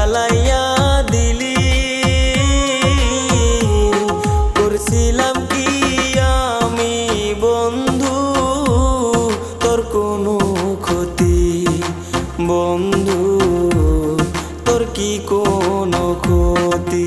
জ্বালাইয়া দিলি। করছিলাম কি আমি বন্ধু তোর কোনো ক্ষতি, বন্ধু তোর কি কোনো ক্ষতি।